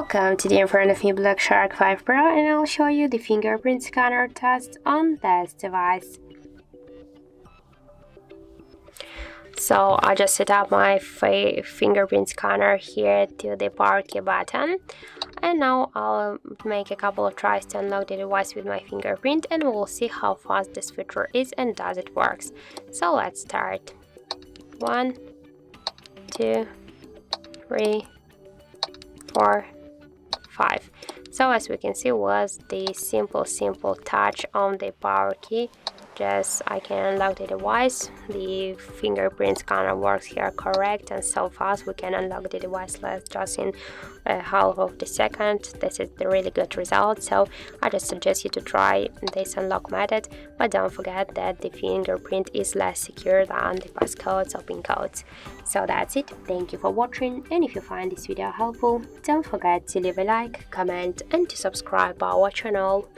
Welcome, today in front of me Black Shark 5 Pro, and I'll show you the fingerprint scanner test on this device. So I just set up my fingerprint scanner here to the power key button, and now I'll make a couple of tries to unlock the device with my fingerprint, and we'll see how fast this feature is and does it works. So let's start. 1, 2, 3, 4, 5. So as we can see, was the simple touch on the power key. Just I can unlock the device. The fingerprint scanner works here correct and so fast. We can unlock the device just in half of the second. This is the really good result. So I just suggest you to try this unlock method, but don't forget that the fingerprint is less secure than the passcodes or pin codes. So that's it. Thank you for watching, and if you find this video helpful, don't forget to leave a like, comment and to subscribe our channel.